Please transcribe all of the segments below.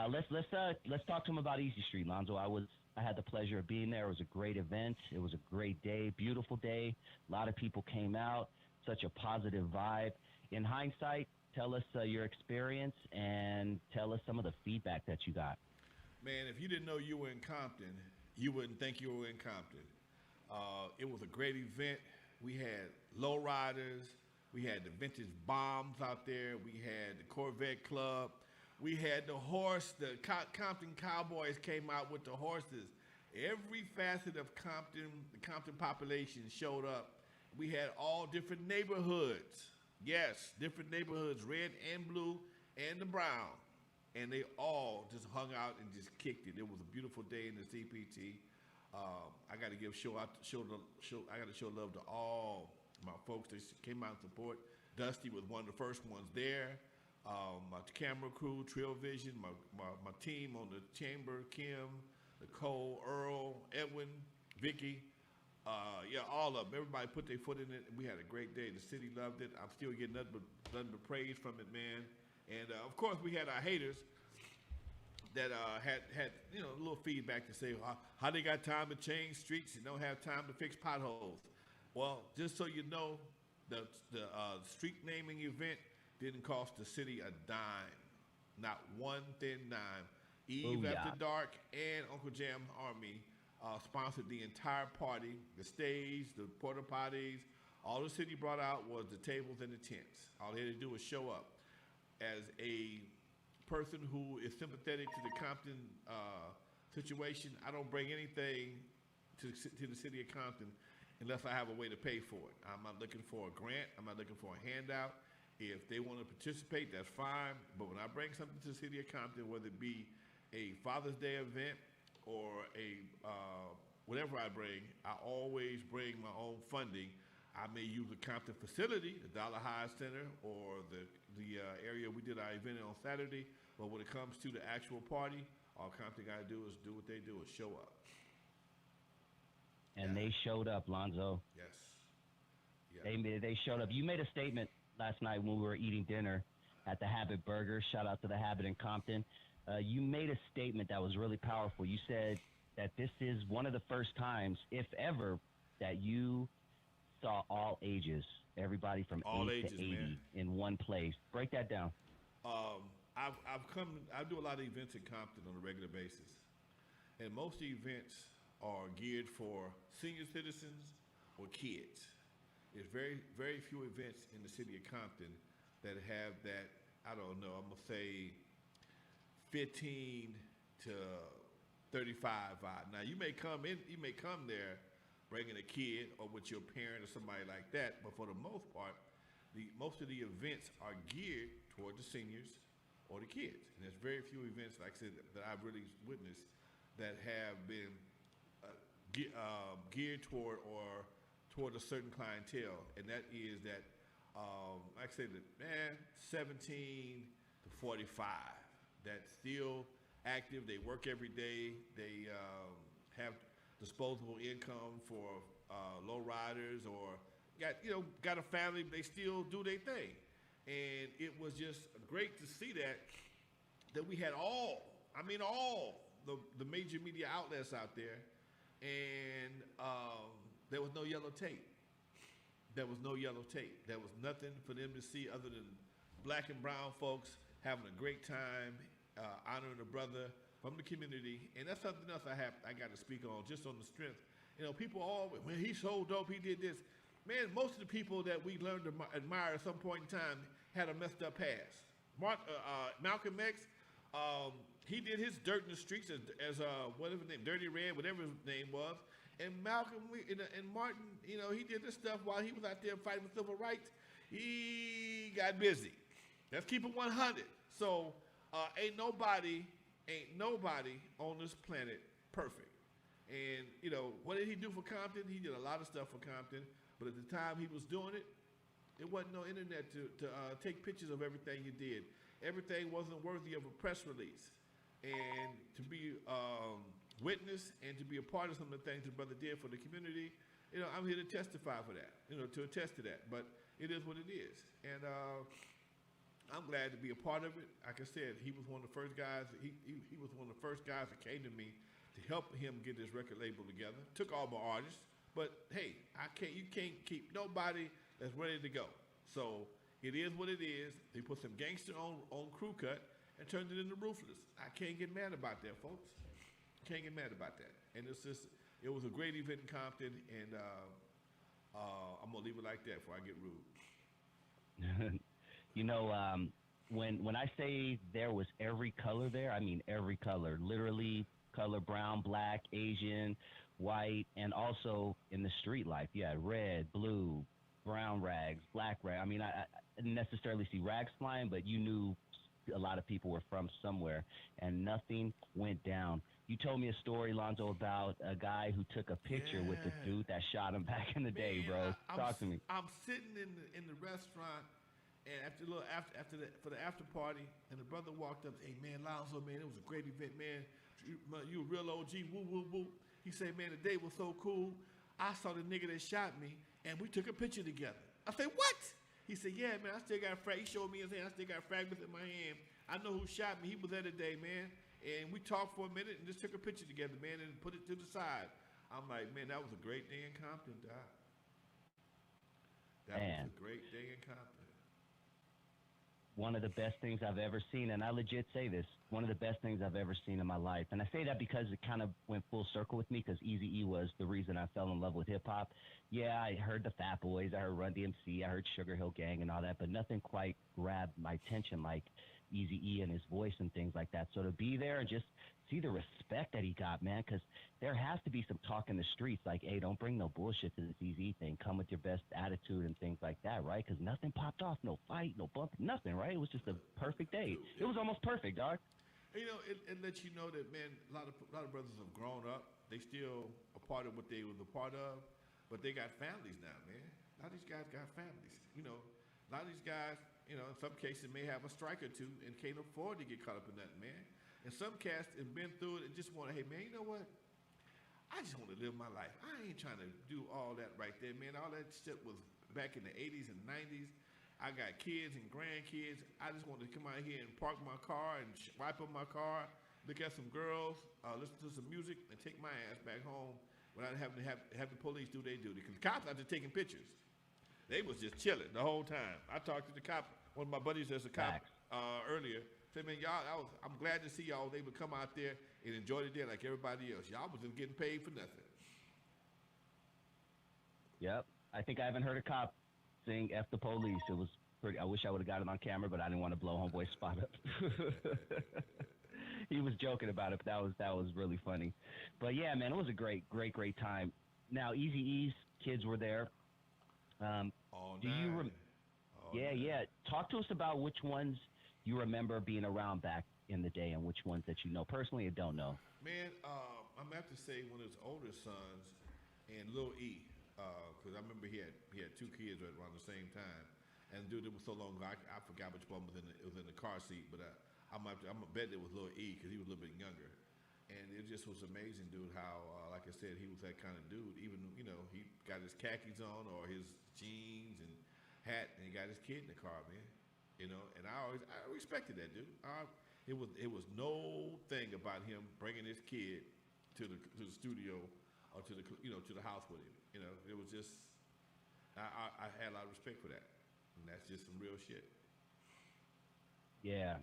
Let's talk to him about Easy Street, Lonzo. I had the pleasure of being there. It was a great event. It was a great day, beautiful day. A lot of people came out. Such a positive vibe. In hindsight, tell us your experience and tell us some of the feedback that you got. Man, if you didn't know you were in Compton, you wouldn't think you were in Compton. It was a great event. We had lowriders. We had the vintage bombs out there. We had the Corvette Club. We had the horse. The Compton Cowboys came out with the horses. Every facet of Compton, the Compton population showed up. We had all different neighborhoods. Yes, different neighborhoods, red and blue and the brown. And they all just hung out and just kicked it. It was a beautiful day in the CPT. I got to give I got to show love to all my folks that came out to support. Dusty was one of the first ones there. My camera crew, Trill Vision, my team on the chamber, Kim, Nicole, Earl, Edwin, Vicky. Yeah, all of them. Everybody put their foot in it. We had a great day. The city loved it. I'm still getting nothing but praise from it, man. And of course, we had our haters that had a little feedback to say how they got time to change streets and don't have time to fix potholes. Well, just so you know, the street naming event didn't cost the city a dime, not one thin dime. Eve After Dark and Uncle Jam Army sponsored the entire party, the stage, the porta potties. All the city brought out was the tables and the tents. All they had to do was show up. As a person who is sympathetic to the Compton situation, I don't bring anything to the city of Compton unless I have a way to pay for it. I'm not looking for a grant. I'm not looking for a handout. If they want to participate, that's fine. But when I bring something to the city of Compton, whether it be a Father's Day event or a whatever I bring, I always bring my own funding. I may use the Compton facility, the Dollar High Center, or the area we did our event on Saturday. But when it comes to the actual party, all Compton got to do is do what they do, is show up. And they showed up, Lonzo. Yes. Yeah. They showed up. You made a statement last night when we were eating dinner at the Habit Burger. Shout out to the Habit in Compton. You made a statement that was really powerful. You said that this is one of the first times, if ever, that you saw all ages, everybody from all 8 ages, to 80 man. in one place. Break that down. I do a lot of events in Compton on a regular basis. And most of the events are geared for senior citizens or kids. There's very, very few events in the city of Compton that have that, I don't know, I'm going to say 15 to 35 vibe. Now, you may come there bringing a kid or with your parent or somebody like that, but for the most part, most of the events are geared toward the seniors or the kids. And there's very few events, like I said, that I've really witnessed that have been geared toward a certain clientele, and that is that, like I said, man, 17 to 45, that's still active. They work every day. They have disposable income for low riders or got a family. They still do their thing, and it was just great to see that we had all the major media outlets out there, and there was no yellow tape. There was no yellow tape. There was nothing for them to see other than black and brown folks having a great time, honoring a brother from the community. And that's something else I got to speak on, just on the strength. People always, when he's so dope, he did this. Man, most of the people that we learned to admire at some point in time had a messed up past. Malcolm X, he did his dirt in the streets as whatever his name, Dirty Red, whatever his name was. And Malcolm and Martin, he did this stuff while he was out there fighting for civil rights. He got busy. Let's keep it 100. So ain't nobody on this planet perfect. And what did he do for Compton? He did a lot of stuff for Compton. But at the time he was doing it, there wasn't no internet to take pictures of everything he did. Everything wasn't worthy of a press release. And to be witness and to be a part of some of the things the brother did for the community, I'm here to testify for that, to attest to that. But it is what it is. And I'm glad to be a part of it. Like I said, he was one of the first guys. He was one of the first guys that came to me to help him get this record label together. Took all my artists, but hey, you can't keep nobody that's ready to go. So it is what it is. They put some gangster on Crew Cut and turned it into Ruthless. I can't get mad about that, folks. Can't get mad about that. And it was a great event in Compton, and I'm gonna leave it like that before I get rude. You know, when I say there was every color there, I mean every color. Literally color: brown, black, Asian, white, and also in the street life. You had red, blue, brown rags, black rag. I mean, I didn't necessarily see rags flying, but you knew a lot of people were from somewhere, and nothing went down. You told me a story, Lonzo, about a guy who took a picture with the dude that shot him back in the day, bro. Talk to me. I'm sitting in the restaurant, and after for the after party, and the brother walked up. Hey man, Lonzo, man, it was a great event, man. You a real OG. Woo woo woo. He said, man, the day was so cool. I saw the nigga that shot me, and we took a picture together. I said, what? He said, yeah, man, I still got he showed me his hand. I still got fragments in my hand. I know who shot me. He was there today, man. And we talked for a minute and just took a picture together, man, and put it to the side. I'm like, man, that was a great day in Compton, Doc. That was a great day in Compton. One of the best things I've ever seen, and I legit say this, one of the best things I've ever seen in my life. And I say that because it kind of went full circle with me, because Eazy E was the reason I fell in love with hip-hop. Yeah, I heard the Fat Boys, I heard Run DMC, I heard Sugar Hill Gang and all that, but nothing quite grabbed my attention like Eazy E and his voice and things like that. So to be there and just see the respect that he got, man, because there has to be some talk in the streets like, hey, don't bring no bullshit to this Eazy thing. Come with your best attitude and things like that, right? Because nothing popped off, no fight, no bump, nothing, right? It was just a perfect day. It was almost perfect, dog. You know, it lets you know that, man, a lot of brothers have grown up. They still a part of what they was a part of, but they got families now, man. A lot of these guys got families. You know, a lot of these guys, you know, in some cases may have a strike or two and can't afford to get caught up in that, man. And some cats have been through it and just want to, hey, man, you know what? I just want to live my life. I ain't trying to do all that right there, man. All that shit was back in the 80s and 90s. I got kids and grandkids. I just want to come out here and park my car and wipe up my car, look at some girls, listen to some music, and take my ass back home without having to have the police do their duty. Because the cops out there taking pictures. They was just chilling the whole time. I talked to the cop, one of my buddies that's a cop earlier. Said, man, y'all, I'm glad to see y'all able to come out there and enjoy the day like everybody else. Y'all wasn't getting paid for nothing. Yep. I think I haven't heard a cop sing F the police. It was pretty, I wish I would have got it on camera, but I didn't want to blow homeboy's spot up. He was joking about it, but that was really funny. But yeah, man, it was a great time. Now, Eazy E's kids were there. All do night. you yeah. Talk to us about which ones you remember being around back in the day and which ones that you know personally or don't know. Man, I'm gonna have to say one of his older sons and Lil E, because I remember he had two kids right around the same time, and dude, it was so long ago I forgot which one was in the car seat, but I'm gonna bet it was Lil E because he was a little bit younger, and it just was amazing, dude. How like I said, he was that kind of dude. Even he got his khakis on or his jeans and hat, and he got his kid in the car, man. And I respected that, dude. It was no thing about him bringing his kid to the studio or to the house with him. It was just I had a lot of respect for that, and that's just some real shit. Yeah,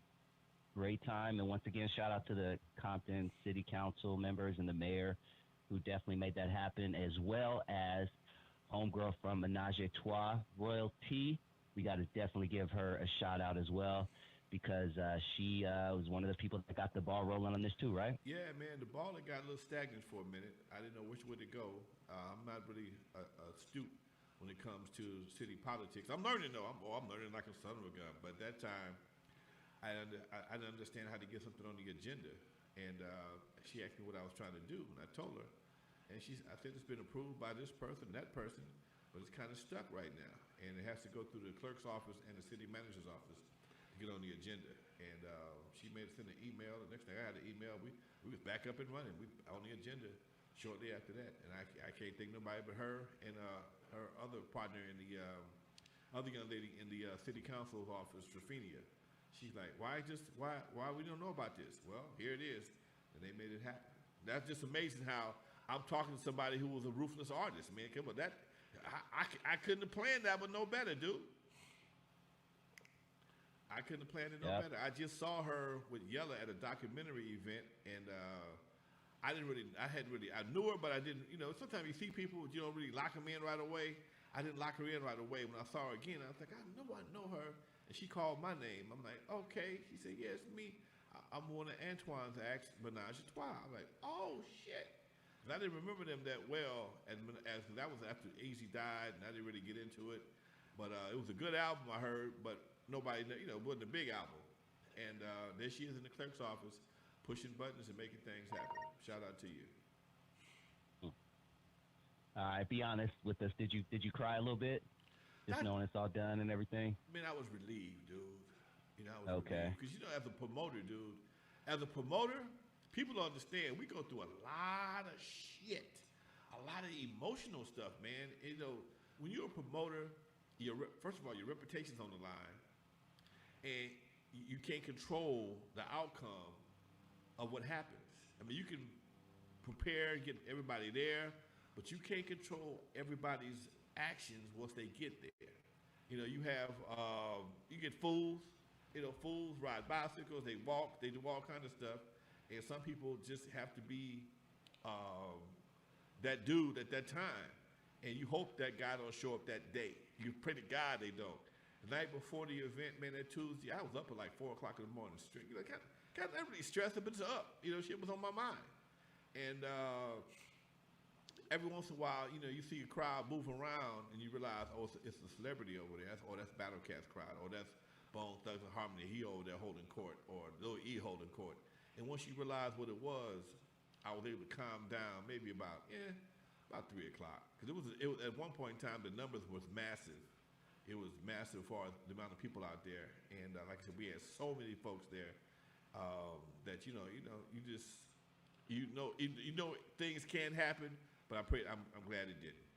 great time, and once again, shout out to the Compton City Council members and the mayor who definitely made that happen, as well as homegirl from N.W.A, Royalty. We got to definitely give her a shout out as well, because she was one of the people that got the ball rolling on this too, right? Yeah, man, the ball had got a little stagnant for a minute. I didn't know which way to go. I'm not really astute when it comes to city politics. I'm learning though. I'm learning like a son of a gun. But at that time, I didn't understand how to get something on the agenda. And she asked me what I was trying to do, and I told her. And I said it's been approved by this person, that person, but it's kind of stuck right now. And it has to go through the clerk's office and the city manager's office to get on the agenda. And she made us send an email. The next thing I had an email, we was back up and running. We on the agenda shortly after that. And I can't think nobody but her and her other partner in the other young lady in the city council's office, Rafinia. She's like, why we don't know about this? Well, here it is, and they made it happen. That's just amazing how I'm talking to somebody who was a ruthless artist, man. Come on, I couldn't have planned that one no better, dude. I couldn't have planned it no better. I just saw her with Yella at a documentary event, and I knew her, but I didn't, sometimes you see people, you don't really lock them in right away. I didn't lock her in right away. When I saw her again, I was like, I know her. And she called my name. I'm like, okay. She said, yeah, it's me. I'm one of Antoine's acts, Menage a Trois. I'm like, oh, shit. And I didn't remember them that well, as that was after Eazy died, and I didn't really get into it. But it was a good album, I heard, but nobody, it wasn't a big album. And there she is in the clerk's office, pushing buttons and making things happen. Shout out to you. All right, be honest with us. Did you cry a little bit? Just knowing it's all done and everything? Man, I was relieved, dude. I was okay. Because, as a promoter, dude, people don't understand. We go through a lot of shit, a lot of emotional stuff, man. When you're a promoter, first of all, your reputation's on the line, and you can't control the outcome of what happens. I mean, you can prepare, get everybody there, but you can't control everybody's actions once they get there. You have, you get fools. Fools ride bicycles, they walk, they do all kind of stuff. And some people just have to be that dude at that time. And you hope that guy don't show up that day. You pray to God they don't. The night before the event, man, that Tuesday, I was up at like 4 o'clock in the morning straight. Kind of really stressed, but it's up. Shit was on my mind. And every once in a while, you see a crowd move around and you realize, oh, it's a celebrity over there. That's Battle Cat's crowd. Or that's Bone Thugs and Harmony, he over there holding court, or Lil E holding court. And once you realize what it was, I was able to calm down maybe about 3 o'clock. Because it was at one point in time, the numbers was massive. It was massive as far as the amount of people out there. And like I said, we had so many folks there that, things can happen, but I'm glad it didn't.